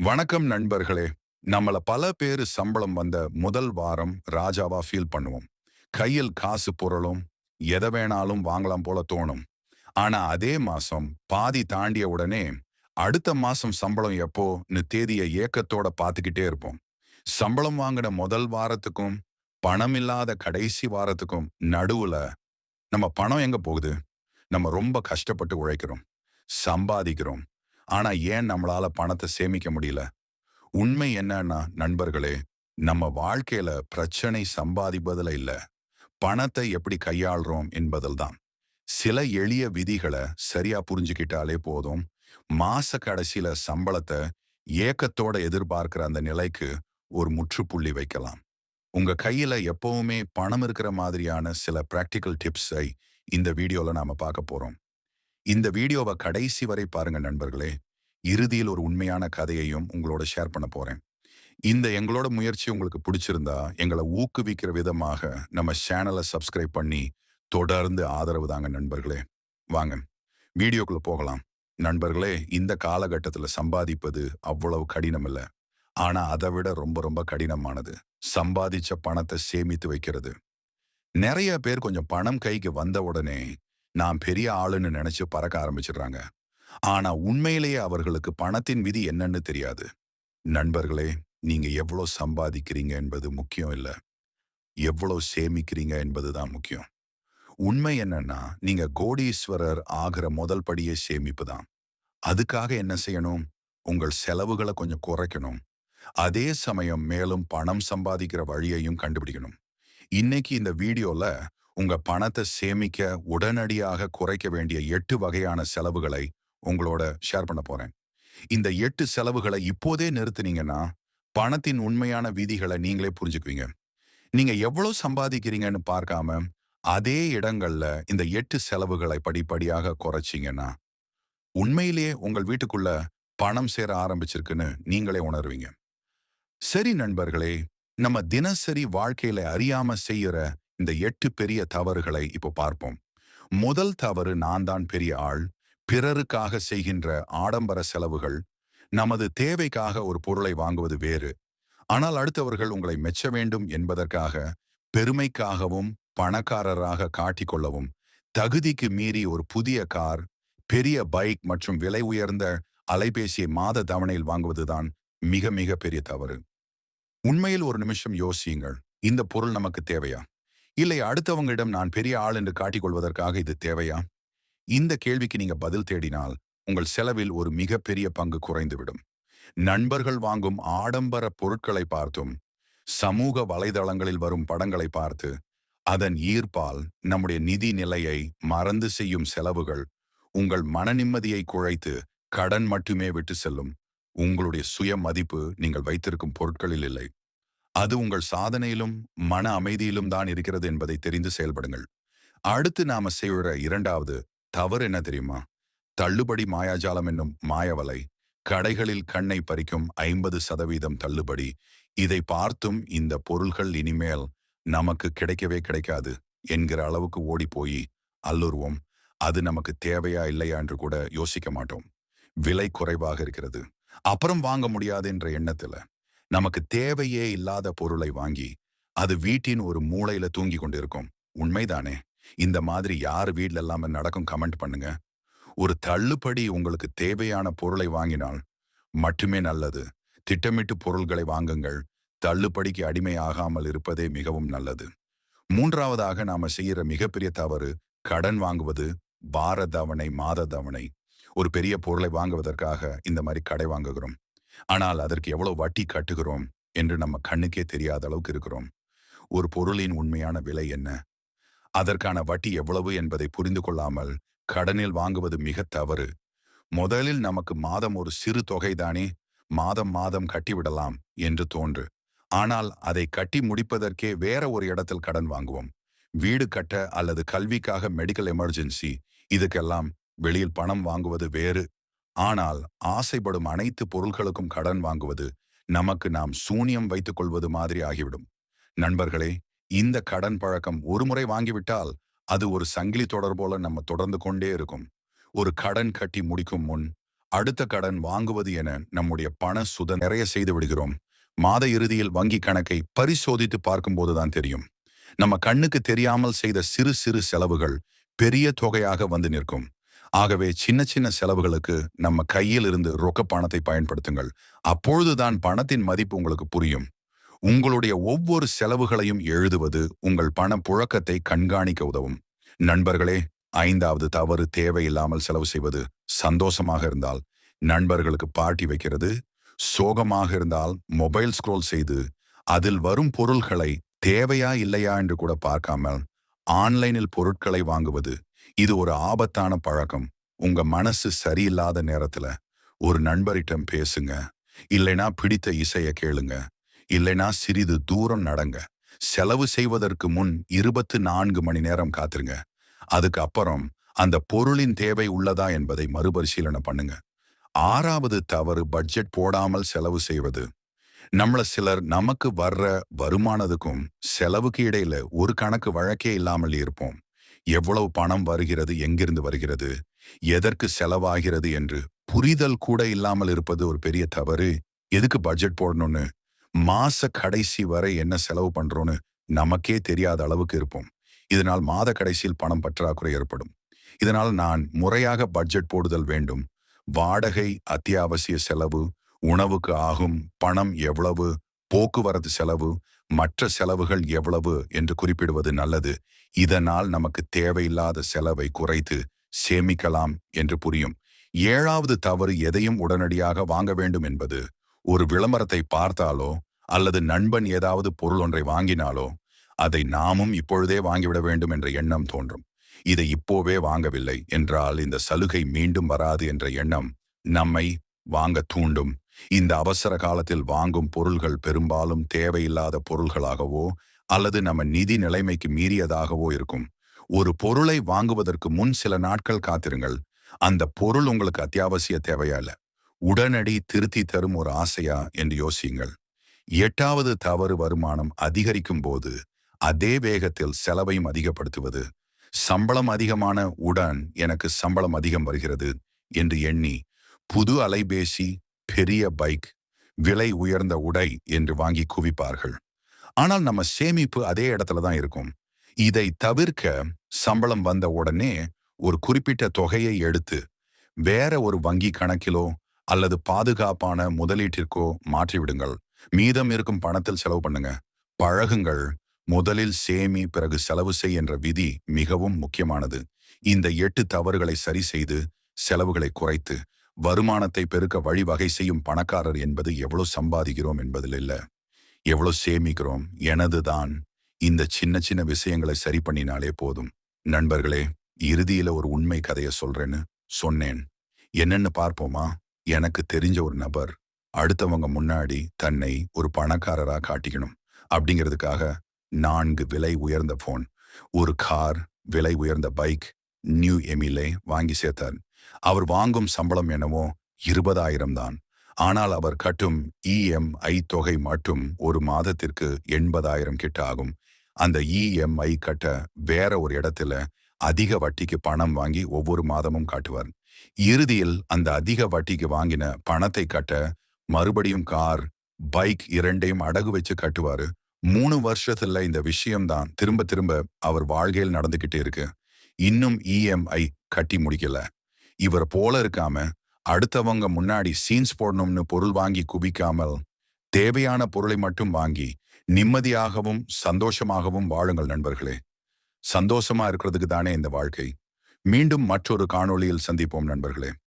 வணக்கம் நண்பர்களே. நம்மள பல பேரு சம்பளம் வந்த முதல் வாரம் ராஜாவா ஃபீல் பண்ணுவோம். கையில் காசு புரளும், எத வேணாலும் வாங்கலாம் போல தோணும். ஆனா அதே மாசம் பாதி தாண்டிய உடனே, அடுத்த மாசம் சம்பளம் எப்போன்னு தேதிய ஏக்கத்தோட பார்த்துக்கிட்டே இருப்போம். சம்பளம் வாங்கின முதல் வாரத்துக்கும், பணம் இல்லாத கடைசி வாரத்துக்கும் நடுவுல நம்ம பணம் எங்க போகுது? நம்ம ரொம்ப கஷ்டப்பட்டு உழைக்கிறோம், சம்பாதிக்கிறோம். ஆனா ஏன் நம்மளால பணத்த சேமிக்க முடியல? உண்மை என்னன்னா நண்பர்களே, நம்ம வாழ்க்கையில பிரச்சனை சம்பாதிப்பதுல இல்ல, பணத்தை எப்படி கையாள்றோம் என்பதில் தான். சில எளிய விதிகளை சரியா புரிஞ்சுக்கிட்டாலே போதும், மாச கடைசியில சம்பளத்த ஏக்கத்தோட எதிர்பார்க்கிற அந்த நிலைக்கு ஒரு முற்றுப்புள்ளி வைக்கலாம். உங்க கையில எப்பவுமே பணம் இருக்கிற மாதிரியான சில பிராக்டிக்கல் டிப்ஸை இந்த வீடியோல நாம பார்க்க போறோம். இந்த வீடியோவை கடைசி வரை பாருங்க நண்பர்களே. இறுதியில் ஒரு உண்மையான கதையையும் உங்களோட ஷேர் பண்ண போறேன். இந்த எங்களோட முயற்சி உங்களுக்கு பிடிச்சிருந்தா, எங்கள ஊக்குவிக்கிற விதமாக நம்ம சேனல சப்ஸ்கிரைப் பண்ணி, தொடர்ந்து ஆதரவு தாங்க நண்பர்களே. வாங்க, வீடியோக்குள்ள போகலாம். நண்பர்களே, இந்த காலகட்டத்துல சம்பாதிப்பது அவ்வளவு கடினம் இல்ல. ஆனா அதை விட ரொம்ப ரொம்ப கடினமானது, சம்பாதிச்ச பணத்தை சேமித்து வைக்கிறது. நெறைய பேர் கொஞ்சம் பணம் கைக்கு வந்த உடனே, நான் பெரிய ஆளுன்னு நினைச்சு பறக்க ஆரம்பிச்சிடுறாங்க. ஆனா உண்மையிலேயே அவர்களுக்கு பணத்தின் விதி என்னன்னு தெரியாது. நண்பர்களே, நீங்க எவ்வளோ சம்பாதிக்கிறீங்க என்பது முக்கியம் இல்ல. எவ்வளோ சேமிக்கிறீங்க என்பதுதான் முக்கியம். உண்மை என்னன்னா, நீங்க கோடீஸ்வரர் ஆகிற முதல் படியே சேமிப்பு தான். அதுக்காக என்ன செய்யணும்? உங்கள் செலவுகள கொஞ்சம் குறைக்கணும். அதே சமயம் மேலும் பணம் சம்பாதிக்கிற வழியையும் கண்டுபிடிக்கணும். இன்னைக்கு இந்த வீடியோல உங்க பணத்தை சேமிக்க உடனடியாக குறைக்க வேண்டிய 8 வகையான செலவுகளை உங்களோட ஷேர் பண்ண போறேன். இந்த 8 செலவுகளை இப்போதே நிறுத்துனீங்கன்னா, பணத்தின் உண்மையான விதிகளை நீங்களே புரிஞ்சுக்குவீங்க. நீங்க எவ்வளவு சம்பாதிக்கிறீங்கன்னு பார்க்காம, அதே இடங்கள்ல இந்த 8 செலவுகளை படிப்படியாக குறைச்சீங்கன்னா, உண்மையிலேயே உங்கள் வீட்டுக்குள்ள பணம் சேர ஆரம்பிச்சிருக்குன்னு நீங்களே உணர்வீங்க. சரி நண்பர்களே, நம்ம தினசரி வாழ்க்கையில அறியாம செய்யற இந்த 8 பெரிய தவறுகளை இப்போ பார்ப்போம். முதல் தவறு, நான் தான் பெரிய ஆள், பிறருக்காக செய்கின்ற ஆடம்பர செலவுகள். நமது தேவைக்காக ஒரு பொருளை வாங்குவது வேறு. ஆனால் அடுத்தவர்கள் உங்களை மெச்ச வேண்டும் என்பதற்காக, பெருமைக்காகவும் பணக்காரராக காட்டிக்கொள்ளவும், தகுதிக்கு மீறி ஒரு புதிய கார், பெரிய பைக் மற்றும் விலை உயர்ந்த அலைபேசியை மாத தவணையில் வாங்குவதுதான் மிக மிக பெரிய தவறு. உண்மையில் ஒரு நிமிஷம் யோசியுங்கள். இந்த பொருள் நமக்கு தேவையா? இல்லை அடுத்தவங்களிடம் நான் பெரிய ஆள் என்று காட்டிக்கொள்வதற்காக இது தேவையா? இந்த கேள்விக்கு நீங்க பதில் தேடினால், உங்கள் செலவில் ஒரு மிகப்பெரிய பங்கு குறைந்துவிடும். நண்பர்கள் வாங்கும் ஆடம்பர பொருட்களை பார்த்தும், சமூக வலைதளங்களில் வரும் படங்களை பார்த்து, அதன் ஈர்ப்பால் நம்முடைய நிதி நிலையை மறந்து செய்யும் செலவுகள் உங்கள் மன நிம்மதியை குழைத்து கடன் மட்டுமே விட்டு செல்லும். உங்களுடைய சுய மதிப்பு நீங்கள் வைத்திருக்கும் பொருட்களில் இல்லை. அது உங்கள் சாதனையிலும் மன அமைதியிலும் தான் இருக்கிறது என்பதை தெரிந்து செயல்படுங்கள். அடுத்து நாம செய்கிற இரண்டாவது தவறு என்ன தெரியுமா? தள்ளுபடி மாயாஜாலம் என்னும் மாயவலை. கடைகளில் கண்ணை பறிக்கும் 50% தள்ளுபடி. இதை பார்த்தும் இந்த பொருள்கள் இனிமேல் நமக்கு கிடைக்கவே கிடைக்காது என்கிற அளவுக்கு ஓடி போய் அல்லுருவோம். அது நமக்கு தேவையா இல்லையா என்று கூட யோசிக்க மாட்டோம். விலை குறைவாக இருக்கிறது, அப்புறம் வாங்க முடியாது என்ற எண்ணத்துல நமக்கு தேவையே இல்லாத பொருளை வாங்கி அது வீட்டின் ஒரு மூலையில தூங்கி கொண்டிருக்கும். உண்மைதானே? இந்த மாதிரி யார் வீட்ல எல்லாமே நடக்கும்? கமெண்ட் பண்ணுங்க. ஒரு தள்ளுபடி உங்களுக்கு தேவையான பொருளை வாங்கினால் மட்டுமே நல்லது. திட்டமிட்டு பொருள்களை வாங்குங்கள். தள்ளுபடிக்கு அடிமை ஆகாமல் இருப்பதே மிகவும் நல்லது. மூன்றாவதாக நாம செய்யற மிகப்பெரிய தவறு, கடன் வாங்குவது. வார தவணை, மாத தவணை. ஒரு பெரிய பொருளை வாங்குவதற்காக இந்த மாதிரி கடை வாங்குகிறோம். ஆனால் அதற்கு எவ்வளவு வட்டி கட்டுகிறோம் என்று நம்ம கண்ணுக்கே தெரியாத அளவுக்கு இருக்கிறோம். ஒரு பொருளின் உண்மையான விலை என்ன, அதற்கான வட்டி எவ்வளவு என்பதை புரிந்து கொள்ளாமல் கடனில் வாங்குவது மிக தவறு. முதலில் நமக்கு மாதம் ஒரு சிறு தொகைதானே, மாதம் மாதம் கட்டிவிடலாம் என்று தோன்று. ஆனால் அதை கட்டி முடிப்பதற்கே வேற ஒரு இடத்தில் கடன் வாங்குவோம். வீடு கட்ட அல்லது கல்விக்காக, மெடிக்கல் எமர்ஜென்சி, இதுக்கெல்லாம் வெளியில் பணம் வாங்குவது வேறு. ஆனால் ஆசைப்படும் அனைத்து பொருட்களுக்கும் கடன் வாங்குவது நமக்கு நாம் சூனியம் வைத்துக் கொள்வது மாதிரி ஆகிவிடும். நண்பர்களே, இந்த கடன் பழக்கம் ஒரு முறை வாங்கிவிட்டால் அது ஒரு சங்கிலி தொடர் போல நம்ம தொடர்ந்து கொண்டே இருக்கும். ஒரு கடன் கட்டி முடிக்கும் முன் அடுத்த கடன் வாங்குவது என நம்முடைய பண சுத நிறைய செய்து விடுகிறோம். மாத இறுதியில் வங்கி கணக்கை பரிசோதித்து பார்க்கும்போதுதான் தெரியும். நம்ம கண்ணுக்கு தெரியாமல் செய்த சிறு சிறு செலவுகள் பெரிய தொகையாக வந்து நிற்கும். ஆகவே சின்ன சின்ன செலவுகளுக்கு நம்ம கையில் இருந்து ரொக்க பணத்தை பயன்படுத்துங்கள். அப்பொழுதுதான் பணத்தின் மதிப்பு உங்களுக்கு புரியும். உங்களுடைய ஒவ்வொரு செலவுகளையும் எழுதுவது உங்கள் பண புழக்கத்தை கண்காணிக்க உதவும். நண்பர்களே, 5வது தவறு தேவையில்லாமல் செலவு செய்வது. சந்தோஷமாக இருந்தால் நண்பர்களுக்கு பார்ட்டி வைக்கிறது, சோகமாக இருந்தால் மொபைல் ஸ்க்ரோல் செய்து அதில் வரும் பொருள்களை தேவையா இல்லையா என்று கூட பார்க்காமல் ஆன்லைனில் பொருட்களை வாங்குவது. இது ஒரு ஆபத்தான பழக்கம். உங்க மனசு சரியில்லாத நேரத்துல ஒரு நண்பரிடம் பேசுங்க, இல்லைனா பிடித்த இசையை கேளுங்க, இல்லைனா சிறிது தூரம் நடங்க. செலவு செய்வதற்கு முன் 24 மணி நேரம் காத்துருங்க. அதுக்கு அப்புறம் அந்த பொருளின் தேவை உள்ளதா என்பதை மறுபரிசீலனை பண்ணுங்க. 6வது தவறு பட்ஜெட் போடாமல் செலவு செய்வது. நம்மள சிலர் நமக்கு வர்ற வருமானத்துக்கும் செலவுக்கு இடையில ஒரு கணக்கு வழக்கே இல்லாமல் இருப்போம். எவ்வளவு பணம் வருகிறது, எங்கிருந்து வருகிறது, எதற்கு செலவாகிறது என்று புரிதல் கூட இல்லாமல் இருப்பது ஒரு பெரிய தவறு. எதுக்கு பட்ஜெட் போடணும்னு, மாச கடைசி வரை என்ன செலவு பண்றோம்னு நமக்கே தெரியாத அளவுக்கு இருப்போம். இதனால் மாத கடைசியில் பணம் பற்றாக்குறை ஏற்படும். இதனால் நான் முறையாக பட்ஜெட் போடுதல் வேண்டும். வாடகை அத்தியாவசிய செலவு, உணவுக்கு ஆகும் பணம் எவ்வளவு, போக்குவரத்து செலவு, மற்ற செலவுகள் எவ்வளவு என்று குறிப்பிடுவது நல்லது. இதனால் நமக்கு தேவையில்லாத செலவை குறைத்து சேமிக்கலாம் என்று புரியும். 7வது தவறு எதையும் உடனடியாக வாங்க வேண்டும் என்பது. ஒரு விளம்பரத்தை பார்த்தாலோ அல்லது நண்பன் ஏதாவது பொருள் ஒன்றை வாங்கினாலோ அதை நாமும் இப்பொழுதே வாங்கிவிட வேண்டும் என்ற எண்ணம் தோன்றும். இதை இப்போவே வாங்கவில்லை என்றால் இந்த சலுகை மீண்டும் வராது என்ற எண்ணம் நம்மை வாங்க தூண்டும். இந்த அவசர காலத்தில் வாங்கும் பொருள்கள் பெரும்பாலும் தேவையில்லாத பொருள்களாகவோ அல்லது நம்ம நிதி நிலைமைக்கு மீறியதாகவோ இருக்கும். ஒரு பொருளை வாங்குவதற்கு முன் சில நாட்கள் காத்திருங்கள். அந்த பொருள் உங்களுக்கு அத்தியாவசிய தேவையா இல்ல, உடனடி திருத்தி தரும் ஒரு ஆசையா என்று யோசியுங்கள். 8வது தவறு வருமானம் அதிகரிக்கும் போது அதே வேகத்தில் செலவையும் அதிகப்படுத்துவது. சம்பளம் அதிகமான உடன் எனக்கு சம்பளம் அதிகம் வருகிறது என்று எண்ணி புது அலைபேசி, பெரிய பைக், விலை உயர்ந்த உடை என்று வாங்கி குவிப்பார்கள். ஆனால் நம்ம சேமிப்பு அதே இடத்துல தான் இருக்கும். இதை தவிர்க்க சம்பளம் வந்த உடனே ஒரு குறிப்பிட்ட தொகையை எடுத்து வேற ஒரு வங்கி கணக்கிலோ அல்லது பாதுகாப்பான முதலீட்டிற்கோ மாற்றிவிடுங்கள். மீதம் இருக்கும் பணத்தில் செலவு பண்ணுங்க. பழகுங்கள். முதலில் சேமி, பிறகு செலவு செய் என்ற விதி மிகவும் முக்கியமானது. இந்த 8 தவறுகளை சரி செய்து செலவுகளை குறைத்து வருமானத்தை பெருக்க வழிவகை செய்யும் பணக்காரர் என்பது எவ்வளவு சம்பாதிக்கிறோம் என்பதில் இல்ல, எவ்வளவு சேமிக்கிறோம். எனதுதான். இந்த சின்ன சின்ன விஷயங்களை சரி பண்ணினாலே போதும். நண்பர்களே, இறுதியில ஒரு உண்மை கதையை சொல்றேன்னு சொன்னேன். என்னன்னு பார்ப்போமா? எனக்கு தெரிஞ்ச ஒரு நபர் அடுத்தவங்க முன்னாடி தன்னை ஒரு பணக்காரரா காட்டிக்கணும் அப்படிங்கிறதுக்காக 4 விலை உயர்ந்த போன், ஒரு கார், விலை உயர்ந்த பைக், நியூ எமிலே வாங்கி சேர்த்தார். அவர் வாங்கும் சம்பளம் என்னவோ 20,000 தான். ஆனால் அவர் கட்டும் இஎம்ஐ தொகை மட்டும் ஒரு மாதத்திற்கு 80,000 கிட்ட ஆகும். அந்த இஎம்ஐ கட்ட வேற ஒரு இடத்துல அதிக வட்டிக்கு பணம் வாங்கி ஒவ்வொரு மாதமும் காட்டுவார். இறுதியில் அந்த அதிக வட்டிக்கு வாங்கின பணத்தை கட்ட மறுபடியும் கார், பைக் இரண்டையும் அடகு வச்சு கட்டுவாரு. 3 வருஷத்துல இந்த விஷயம்தான் திரும்ப திரும்ப அவர் வாழ்க்கையில் நடந்துகிட்டே இருக்கு. இன்னும் இஎம்ஐ கட்டி முடிக்கல. இவர் போல இருக்காம அடுத்தவங்க முன்னாடி சீன்ஸ் போடணும்னு பொருள் வாங்கி குவிக்காமல் தேவையான பொருளை மட்டும் வாங்கி நிம்மதியாகவும் சந்தோஷமாகவும் வாழுங்கள் நண்பர்களே. சந்தோஷமா இருக்கிறதுக்கு தானே இந்த வாழ்க்கை. மீண்டும் மற்றொரு காணொளியில் சந்திப்போம் நண்பர்களே.